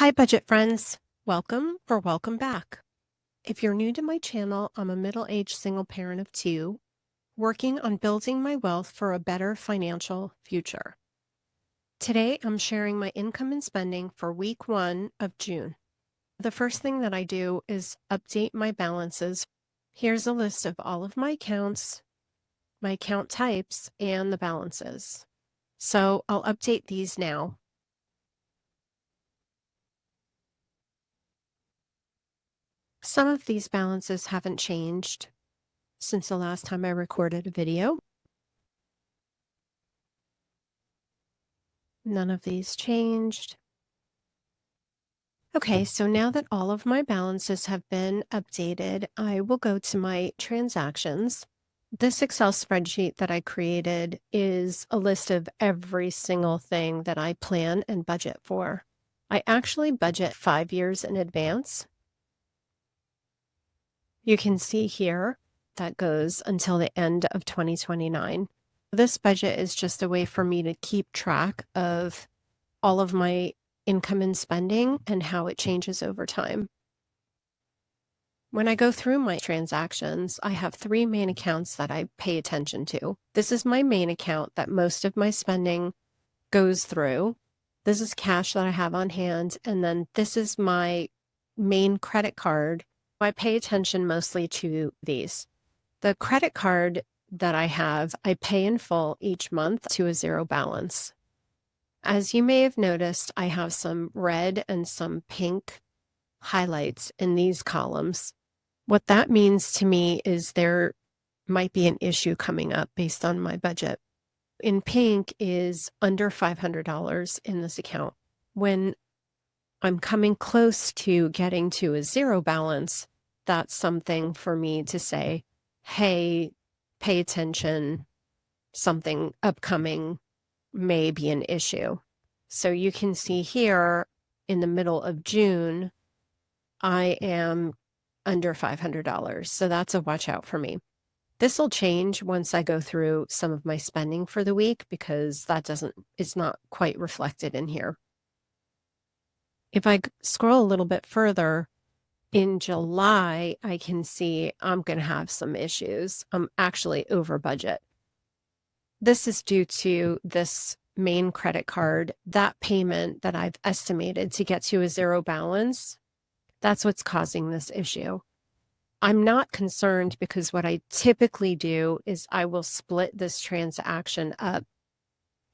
Hi, budget friends. Welcome or welcome back. If you're new to my channel, I'm a middle-aged single parent of two, working on building my wealth for a better financial future. Today, I'm sharing my income and spending for week 1 of June. The first thing that I do is update my balances. Here's a list of all of my accounts, my account types, and the balances. So I'll update these now. Some of these balances haven't changed since the last time I recorded a video. None of these changed. Okay, so now that all of my balances have been updated, I will go to my transactions. This Excel spreadsheet that I created is a list of every single thing that I plan and budget for. I actually budget 5 years in advance. You can see here that goes until the end of 2029. This budget is just a way for me to keep track of all of my income and spending and how it changes over time. When I go through my transactions, I have 3 main accounts that I pay attention to. This is my main account that most of my spending goes through. This is cash that I have on hand, and then this is my main credit card. I pay attention mostly to these. The credit card that I have, I pay in full each month to a zero balance. As you may have noticed, I have some red and some pink highlights in these columns. What that means to me is there might be an issue coming up based on my budget. In pink is under $500 in this account. When I'm coming close to getting to a zero balance, that's something for me to say, hey, pay attention, something upcoming may be an issue. So you can see here in the middle of June, I am under $500. So that's a watch out for me. This will change once I go through some of my spending for the week because it's not quite reflected in here. If I scroll a little bit further, in July, I can see I'm going to have some issues. I'm actually over budget. This is due to this main credit card, that payment that I've estimated to get to a zero balance. That's what's causing this issue. I'm not concerned because what I typically do is I will split this transaction up.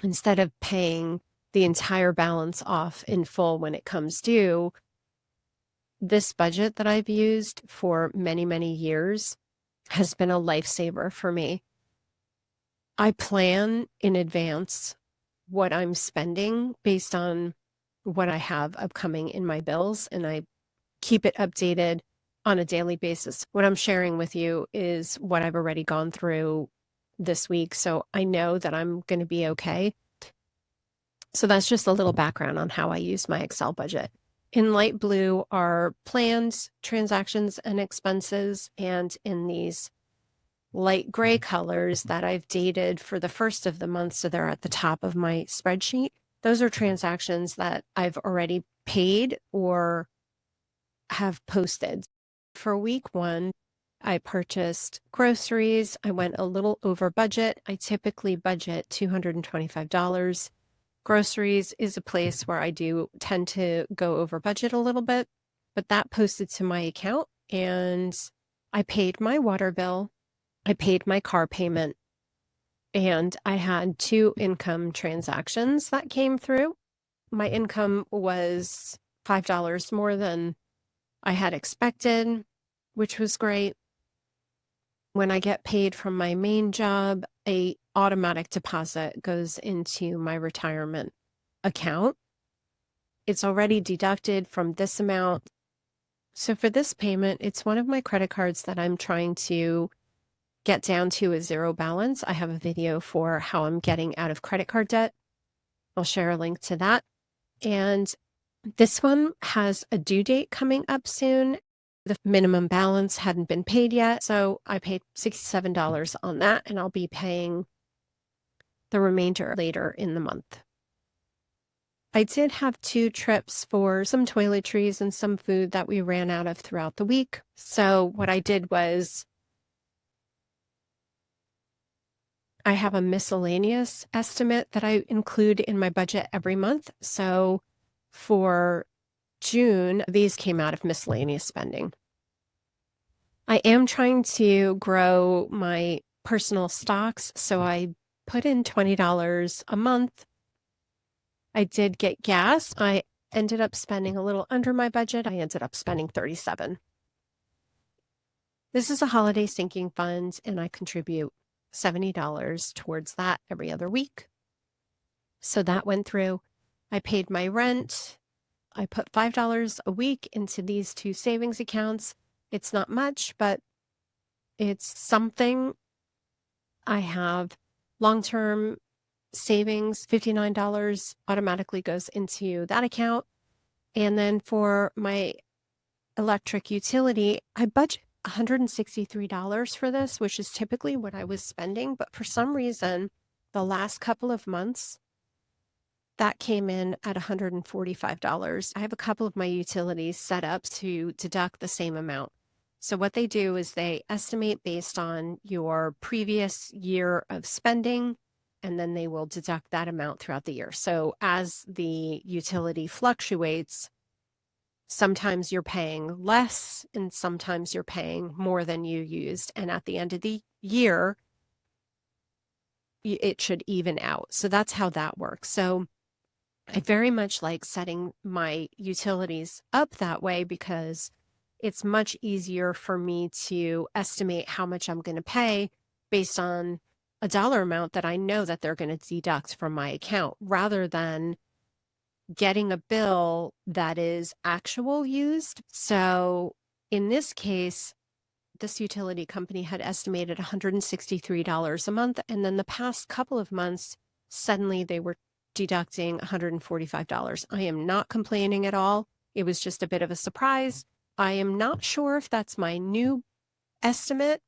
Instead of paying the entire balance off in full when it comes due, this budget that I've used for many, many years has been a lifesaver for me. I plan in advance what I'm spending based on what I have upcoming in my bills, and I keep it updated on a daily basis. What I'm sharing with you is what I've already gone through this week, so I know that I'm going to be okay. So that's just a little background on how I use my Excel budget. In light blue are planned transactions and expenses, and in these light gray colors that I've dated for the first of the month, so they're at the top of my spreadsheet, those are transactions that I've already paid or have posted. For week 1, I purchased groceries. I went a little over budget. I typically budget $225. Groceries is a place where I do tend to go over budget a little bit, but that posted to my account and I paid my water bill, I paid my car payment, and I had 2 income transactions that came through. My income was $5 more than I had expected, which was great. When I get paid from my main job, a automatic deposit goes into my retirement account. It's already deducted from this amount. So for this payment, it's one of my credit cards that I'm trying to get down to a zero balance. I have a video for how I'm getting out of credit card debt. I'll share a link to that. And this one has a due date coming up soon. The minimum balance hadn't been paid yet, so I paid $67 on that, and I'll be paying the remainder later in the month. I did have 2 trips for some toiletries and some food that we ran out of throughout the week. So what I did was I have a miscellaneous estimate that I include in my budget every month. So for June, these came out of miscellaneous spending. I am trying to grow my personal stocks, so I put in $20 a month. I did get gas. I ended up spending a little under my budget. I ended up spending $37. This is a holiday sinking fund, and I contribute $70 towards that every other week. So that went through. I paid my rent. I put $5 a week into these 2 savings accounts. It's not much, but it's something. I have long-term savings, $59 automatically goes into that account. And then for my electric utility, I budget $163 for this, which is typically what I was spending. But for some reason, the last couple of months, that came in at $145. I have a couple of my utilities set up to deduct the same amount. So what they do is they estimate based on your previous year of spending, and then they will deduct that amount throughout the year. So as the utility fluctuates, sometimes you're paying less and sometimes you're paying more than you used. And at the end of the year, it should even out. So that's how that works. So I very much like setting my utilities up that way because it's much easier for me to estimate how much I'm going to pay based on a dollar amount that I know that they're going to deduct from my account rather than getting a bill that is actual used. So in this case, this utility company had estimated $163 a month. And then the past couple of months, suddenly they were deducting $145. I am not complaining at all. It was just a bit of a surprise. I am not sure if that's my new estimate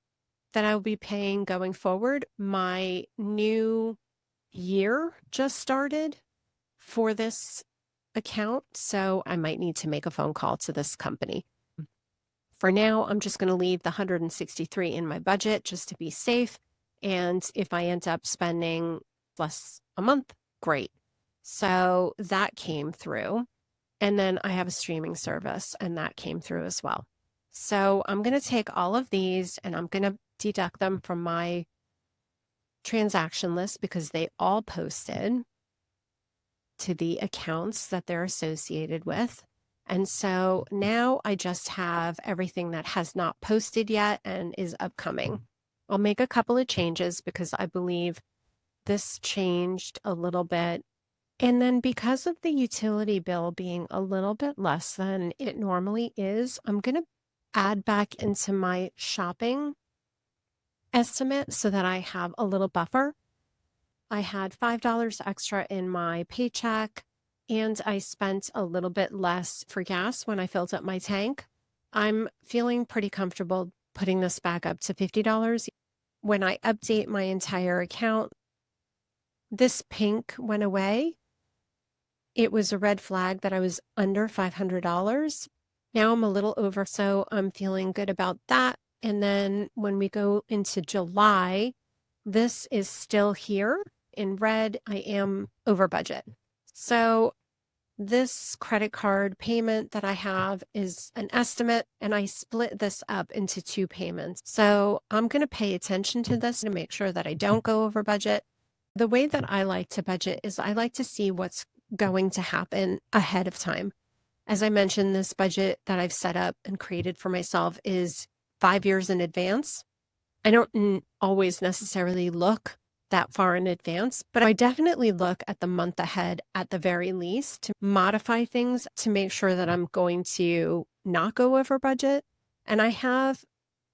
that I will be paying going forward. My new year just started for this account, so I might need to make a phone call to this company. For now, I'm just going to leave the 163 in my budget just to be safe. And if I end up spending less a month, great. So that came through. And then I have a streaming service and that came through as well. So I'm going to take all of these and I'm going to deduct them from my transaction list because they all posted to the accounts that they're associated with. And so now I just have everything that has not posted yet and is upcoming. I'll make a couple of changes because I believe this changed a little bit. And then because of the utility bill being a little bit less than it normally is, I'm going to add back into my shopping estimate so that I have a little buffer. I had $5 extra in my paycheck and I spent a little bit less for gas when I filled up my tank. I'm feeling pretty comfortable putting this back up to $50. When I update my entire account, this pink went away. It was a red flag that I was under $500. Now I'm a little over, so I'm feeling good about that. And then when we go into July, this is still here in red. I am over budget. So this credit card payment that I have is an estimate, and I split this up into 2 payments. So I'm going to pay attention to this to make sure that I don't go over budget. The way that I like to budget is I like to see what's going to happen ahead of time. As I mentioned, this budget that I've set up and created for myself is 5 years in advance. I don't always necessarily look that far in advance, but I definitely look at the month ahead at the very least to modify things to make sure that I'm going to not go over budget. And I have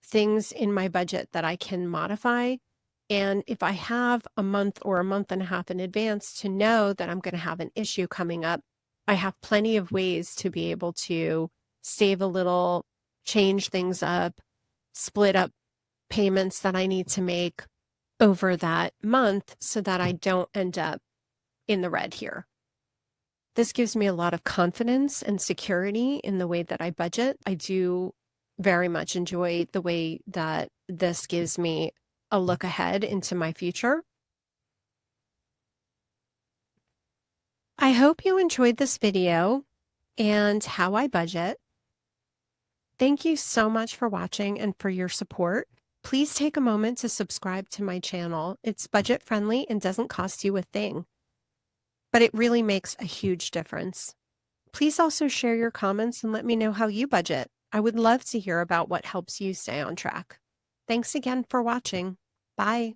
things in my budget that I can modify. And if I have a month or a month and a half in advance to know that I'm going to have an issue coming up, I have plenty of ways to be able to save a little, change things up, split up payments that I need to make over that month so that I don't end up in the red here. This gives me a lot of confidence and security in the way that I budget. I do very much enjoy the way that this gives me a look ahead into my future. I hope you enjoyed this video and how I budget. Thank you so much for watching and for your support. Please take a moment to subscribe to my channel. It's budget friendly and doesn't cost you a thing, but it really makes a huge difference. Please also share your comments and let me know how you budget. I would love to hear about what helps you stay on track. Thanks again for watching. Bye.